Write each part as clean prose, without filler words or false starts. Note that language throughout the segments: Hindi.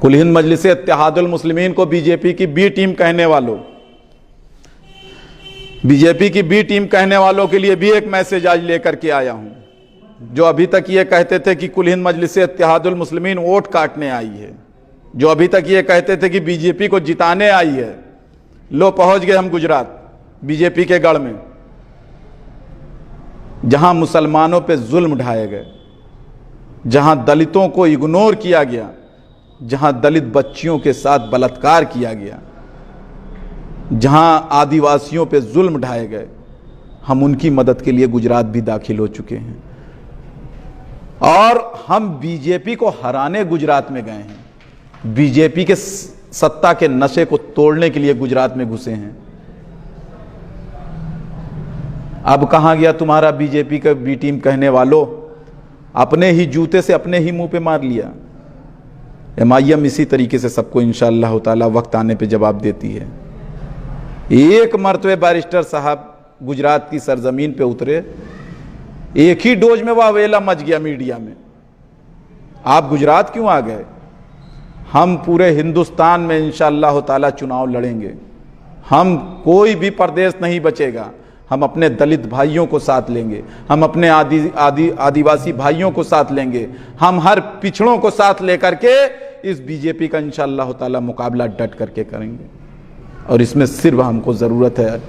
कुल हिंद मजलिस इत्तेहादुल मुस्लिमीन को बीजेपी की बी टीम कहने वालों, बीजेपी की बी टीम कहने वालों के लिए भी एक मैसेज आज लेकर के आया हूं। जो अभी तक ये कहते थे कि कुल हिंद मजलिस इत्तेहादुल मुस्लिमीन वोट काटने आई है, जो अभी तक ये कहते थे कि बीजेपी को जिताने आई है, लो पहुंच गए हम गुजरात बीजेपी के गढ़ में, जहां मुसलमानों पे जुल्म ढाए गए, जहां दलितों को इग्नोर किया गया, जहां दलित बच्चियों के साथ बलात्कार किया गया, जहां आदिवासियों पे जुल्म ढाए गए। हम उनकी मदद के लिए गुजरात भी दाखिल हो चुके हैं और हम बीजेपी को हराने गुजरात में गए हैं। बीजेपी के सत्ता के नशे को तोड़ने के लिए गुजरात में घुसे हैं। अब कहां गया तुम्हारा बीजेपी का बी टीम कहने वालों? अपने ही जूते से अपने ही मुंह पे मार लिया। एमआईएम इसी तरीके से सबको इंशाअल्लाह ताला वक्त आने पे जवाब देती है। एक मर्तबे बैरिस्टर साहब गुजरात की सरजमीन पे उतरे, एक ही डोज में वावेला मच गया मीडिया में। आप गुजरात क्यों आ गए? हम पूरे हिंदुस्तान में इंशाअल्लाह ताला चुनाव लड़ेंगे। हम कोई भी प्रदेश नहीं बचेगा। हम अपने दलित भाइयों को साथ लेंगे, हम अपने आदिवासी भाइयों को साथ लेंगे, हम हर पिछड़ों को साथ लेकर के इस बीजेपी का इंशाअल्लाह ताला मुकाबला डट करके करेंगे। और इसमें सिर्फ हमको ज़रूरत है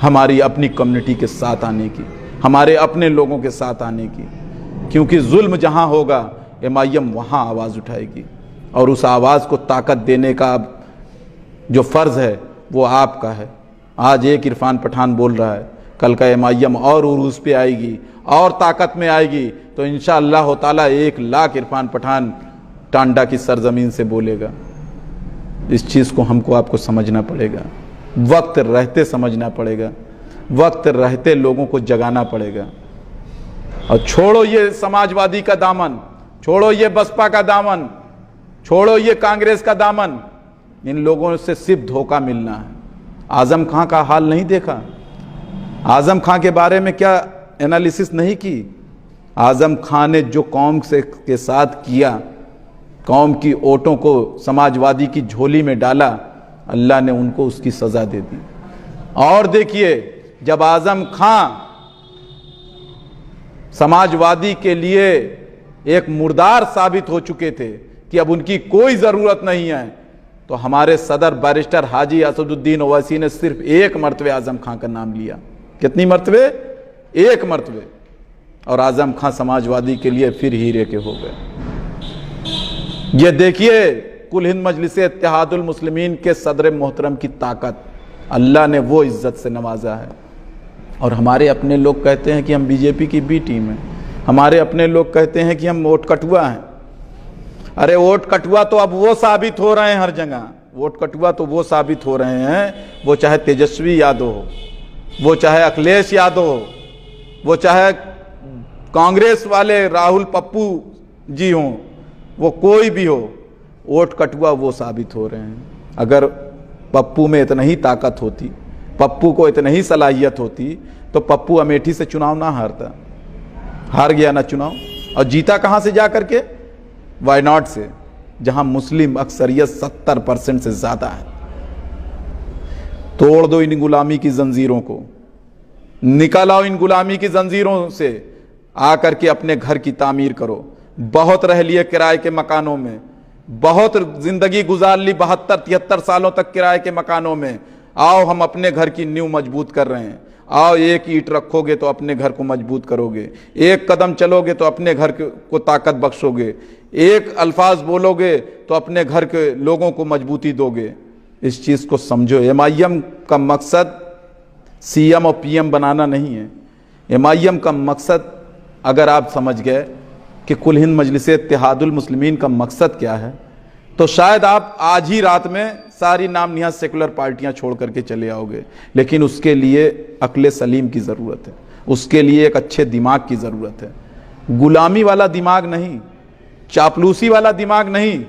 हमारी अपनी कम्युनिटी के साथ आने की, हमारे अपने लोगों के साथ आने की, क्योंकि जुल्म जहां होगा एमआईएम वहां आवाज़ उठाएगी और उस आवाज़ को ताकत देने का जो फ़र्ज़ है वो आपका है। आज एक इरफान पठान बोल रहा है, कल का एमआईएम और उरूज पे आएगी और ताकत में आएगी तो इंशाअल्लाह ताला 1 लाख इरफान पठान टांडा की सरजमीन से बोलेगा। इस चीज़ को हमको आपको समझना पड़ेगा, वक्त रहते समझना पड़ेगा, वक्त रहते लोगों को जगाना पड़ेगा। और छोड़ो ये समाजवादी का दामन, छोड़ो ये बसपा का दामन, छोड़ो ये कांग्रेस का दामन। इन लोगों से सिर्फ धोखा मिलना है। आजम खां का हाल नहीं देखा? आजम खां के बारे में क्या एनालिसिस नहीं की? आजम खां ने जो कौम के साथ किया, कौम की वोटों को समाजवादी की झोली में डाला, अल्लाह ने उनको उसकी सजा दे दी। और देखिए, जब आजम खां समाजवादी के लिए एक मुर्दार साबित हो चुके थे कि अब उनकी कोई जरूरत नहीं है, तो हमारे सदर बैरिस्टर हाजी असदुद्दीन ओवैसी ने सिर्फ 1 मरतबे आजम खां का नाम लिया। कितनी मरतबे? 1 मरतबे। और आजम खां समाजवादी के लिए फिर हीरे के हो गए। ये देखिए कुल हिंद मजलिस इत्तेहादुल मुस्लिमीन के सदर मोहतरम की ताकत, अल्लाह ने वो इज्जत से नवाजा है। और हमारे अपने लोग कहते हैं कि हम बीजेपी की बी टीम हैं, हमारे अपने लोग कहते हैं कि हम वोट कटुआ हैं। अरे वोट कटुआ तो अब वो साबित हो रहे हैं हर जगह, वोट कटुआ तो वो साबित हो रहे हैं, वो चाहे तेजस्वी यादव हो, वो चाहे अखिलेश यादव हो, वो चाहे कांग्रेस वाले राहुल पप्पू जी हों, वो कोई भी हो, वोट कटुआ वो साबित हो रहे हैं। अगर पप्पू में इतना ही ताकत होती, पप्पू को इतनी ही सलाहियत होती, तो पप्पू अमेठी से चुनाव ना हारता। हार गया ना चुनाव, और जीता कहां से जा करके? वायनाड से, जहां मुस्लिम अक्सरियत 70% से ज्यादा है। तोड़ दो इन गुलामी की जंजीरों को, निकल आओ इन गुलामी की जंजीरों से, आकर के अपने घर की तामीर करो। बहुत रह लिए किराए के मकानों में, बहुत जिंदगी गुजार ली 72-73 सालों तक किराए के मकानों में। आओ हम अपने घर की नींव मजबूत कर रहे हैं। आओ एक ईंट रखोगे तो अपने घर को मजबूत करोगे, एक कदम चलोगे तो अपने घर को ताकत बख्शोगे, एक अल्फाज बोलोगे तो अपने घर के लोगों को मजबूती दोगे। इस चीज़ को समझो। एमआईएम का मकसद सीएम और पीएम बनाना नहीं है। एमआईएम का मकसद अगर आप समझ गए कि कुल हिंद मजलिस इत्तेहादुल मुस्लिमीन का मकसद क्या है, तो शायद आप आज ही रात में सारी नाम निहाद सेकुलर पार्टियां छोड़ करके चले आओगे। लेकिन उसके लिए अक्ल सलीम की ज़रूरत है, उसके लिए एक अच्छे दिमाग की ज़रूरत है। गुलामी वाला दिमाग नहीं, चापलूसी वाला दिमाग नहीं,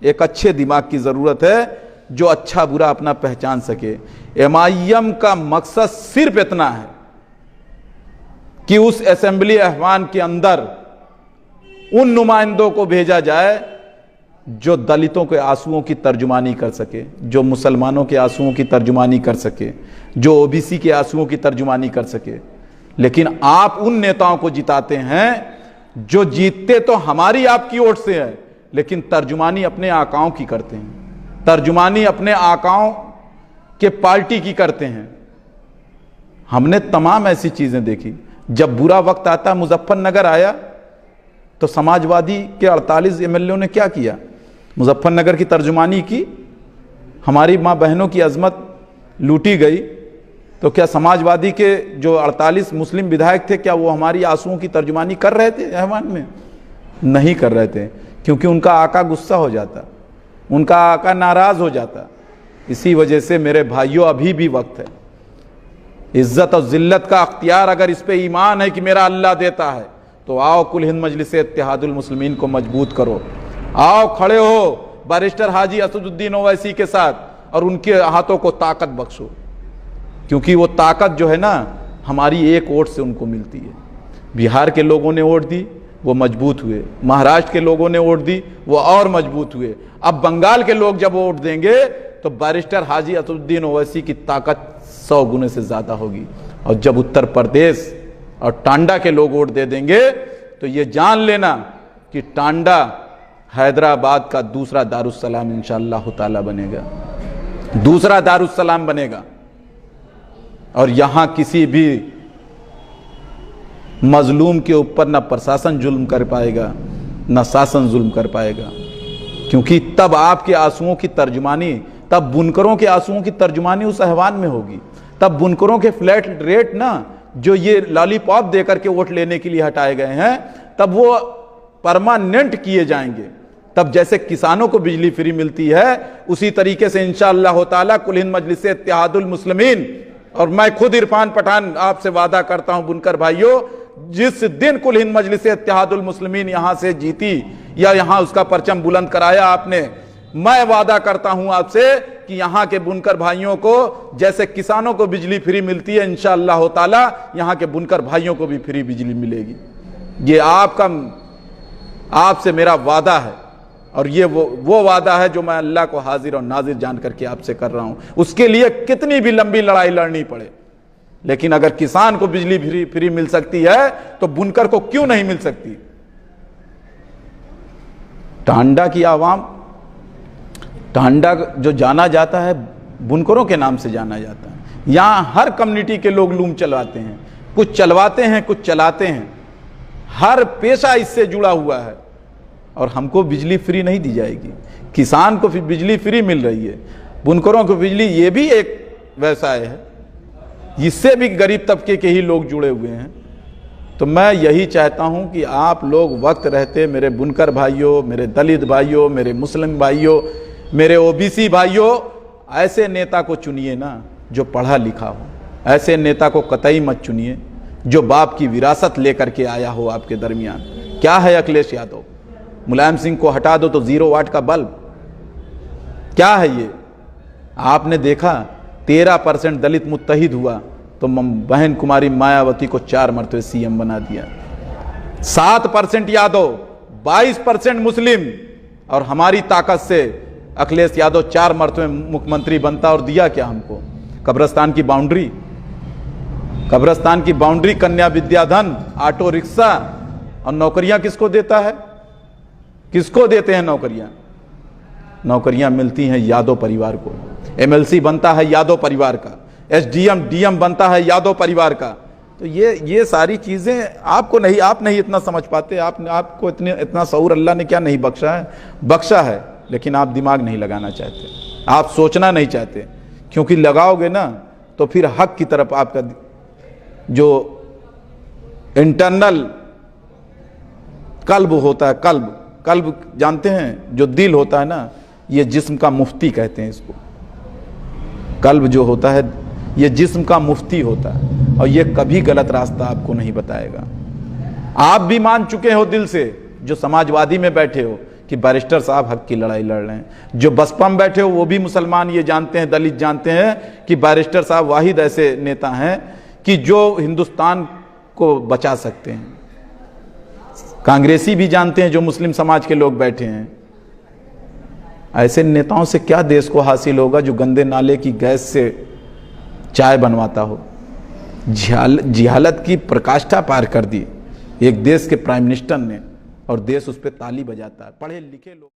एक अच्छे दिमाग की ज़रूरत है जो अच्छा बुरा अपना पहचान सके। एमआईएम का मकसद सिर्फ इतना है कि उस असेंबली ऐवान के अंदर उन नुमाइंदों को भेजा जाए जो दलितों के आंसुओं की तर्जुमानी कर सके, जो मुसलमानों के आंसुओं की तर्जुमानी कर सके, जो ओबीसी के आंसुओं की तर्जुमानी कर सके। लेकिन आप उन नेताओं को जिताते हैं जो जीतते तो हमारी आपकी ओट से है, लेकिन तर्जुमानी अपने आकाओं की करते हैं, तर्जुमानी अपने आकाओं के पार्टी की करते हैं। हमने तमाम ऐसी चीजें देखी। जब बुरा वक्त आता, मुजफ्फरनगर आया तो समाजवादी के 48 एमएलए ने क्या किया? मुजफ्फरनगर की तर्जुमानी की। हमारी मां बहनों की अजमत लूटी गई तो क्या समाजवादी के जो 48 मुस्लिम विधायक थे, क्या वो हमारी आंसुओं की तर्जुमानी कर रहे थे ऐवान में? नहीं कर रहे थे, क्योंकि उनका आका गुस्सा हो जाता, उनका आका नाराज हो जाता। इसी वजह से मेरे भाइयों, अभी भी वक्त है। इज्जत और जिल्लत का अख्तियार अगर इस पे ईमान है कि मेरा अल्लाह देता है, तो आओ कुल हिंद मजलिस इत्तेहादुल मुस्लिमीन को मजबूत करो। आओ खड़े हो बैरिस्टर हाजी असदुद्दीन ओवैसी के साथ और उनके हाथों को ताकत बख्शो, क्योंकि वो ताकत जो है ना, हमारी एक वोट से उनको मिलती है। बिहार के लोगों ने वोट दी, वो मजबूत हुए। महाराष्ट्र के लोगों ने वोट दी, वो और मजबूत हुए। अब बंगाल के लोग जब वोट देंगे तो बैरिस्टर हाजी असदुद्दीन ओवैसी की ताकत 100 गुने से ज्यादा होगी। और जब उत्तर प्रदेश और टांडा के लोग वोट दे देंगे तो ये जान लेना कि टांडा हैदराबाद का दूसरा दारुस्सलाम इंशाअल्लाह ताला बनेगा, दूसरा दारुस्सलाम बनेगा। और यहां किसी भी मजलूम के ऊपर ना प्रशासन जुल्म कर पाएगा, ना शासन जुल्म कर पाएगा, क्योंकि तब आपके आंसुओं की तर्जुमानी, तब बुनकरों के आंसुओं की तर्जुमानी उस अहवान में होगी। तब बुनकरों के फ्लैट रेट ना, जो ये लॉलीपॉप देकर के वोट लेने के लिए हटाए गए हैं, तब वो परमानेंट किए जाएंगे। तब जैसे किसानों को बिजली फ्री मिलती है, उसी तरीके से इंशाअल्लाह ताला कुल हिंद मजलिस इत्तेहादुल मुस्लिमीन, और मैं खुद इरफान पठान आपसे वादा करता हूं बुनकर भाइयों, जिस दिन कुल हिंद मजलिस इत्तेहादुल मुस्लिमीन यहां से जीती या यहां उसका परचम बुलंद कराया आपने, मैं वादा करता हूं आपसे कि यहां के बुनकर भाइयों को जैसे किसानों को बिजली फ्री मिलती है, इंशाअल्लाह ताला यहां के बुनकर भाइयों को भी फ्री बिजली मिलेगी। ये आपसे मेरा वादा है, और ये वो वादा है जो मैं अल्लाह को हाजिर और नाजिर जान करके आपसे कर रहा हूं। उसके लिए कितनी भी लंबी लड़ाई लड़नी पड़े, लेकिन अगर किसान को बिजली फ्री मिल सकती है तो बुनकर को क्यों नहीं मिल सकती? टांडा की आवाम, टांडा जो जाना जाता है बुनकरों के नाम से जाना जाता है। यहां हर कम्युनिटी के लोग लूम चलवाते हैं, कुछ चलवाते हैं, कुछ चलाते हैं। हर पेशा इससे जुड़ा हुआ है, और हमको बिजली फ्री नहीं दी जाएगी। किसान को बिजली फ्री मिल रही है, बुनकरों को बिजली, ये भी एक व्यवसाय है, इससे भी गरीब तबके के ही लोग जुड़े हुए हैं। तो मैं यही चाहता हूं कि आप लोग वक्त रहते, मेरे बुनकर भाइयों, मेरे दलित भाइयों, मेरे मुस्लिम भाइयों, मेरे ओबीसी भाइयों, ऐसे नेता को चुनिए ना जो पढ़ा लिखा हो। ऐसे नेता को कतई मत चुनिए जो बाप की विरासत लेकर के आया हो आपके दरमियान। क्या है अखिलेश यादव? मुलायम सिंह को हटा दो तो 0 वाट का बल्ब, क्या है ये? आपने देखा 13% दलित मुत्तहिद हुआ तो बहन कुमारी मायावती को 4 मरतबे सीएम बना दिया। 7% यादव, 22% मुस्लिम, और हमारी ताकत से अखिलेश यादव 4 मरतबे मुख्यमंत्री बनता। और दिया क्या हमको? कब्रिस्तान की बाउंड्री, कब्रिस्तान की बाउंड्री, कन्या विद्याधन, ऑटो रिक्शा, और नौकरियां किसको देता है? किसको देते हैं नौकरियां? नौकरियां मिलती हैं यादव परिवार को। एमएलसी बनता है यादव परिवार का, एसडीएम डीएम बनता है यादव परिवार का। तो ये सारी चीजें आपको नहीं, आप नहीं इतना समझ पाते। आपको इतना शऊर अल्लाह ने क्या नहीं बख्शा है? बख्शा है, लेकिन आप दिमाग नहीं लगाना चाहते, आप सोचना नहीं चाहते, क्योंकि लगाओगे ना तो फिर हक की तरफ आपका जो इंटरनल कल्ब होता है, कल्ब जानते हैं, जो दिल होता है ना, ये जिस्म का मुफ्ती कहते हैं इसको। कल्ब जो होता है ये जिस्म का मुफ्ती होता है, और ये कभी गलत रास्ता आपको नहीं बताएगा। आप भी मान चुके हो दिल से, जो समाजवादी में बैठे हो, कि बैरिस्टर साहब हक की लड़ाई लड़ रहे हैं। जो बसपा में बैठे हो वो भी मुसलमान ये जानते हैं, दलित जानते हैं कि बैरिस्टर साहब वाहिद ऐसे नेता हैं कि जो हिंदुस्तान को बचा सकते हैं। कांग्रेसी भी जानते हैं, जो मुस्लिम समाज के लोग बैठे हैं, ऐसे नेताओं से क्या देश को हासिल होगा जो गंदे नाले की गैस से चाय बनवाता हो। जिहालत की प्रकाष्ठा पार कर दी एक देश के प्राइम मिनिस्टर ने, और देश उस पर ताली बजाता है। पढ़े लिखे लोग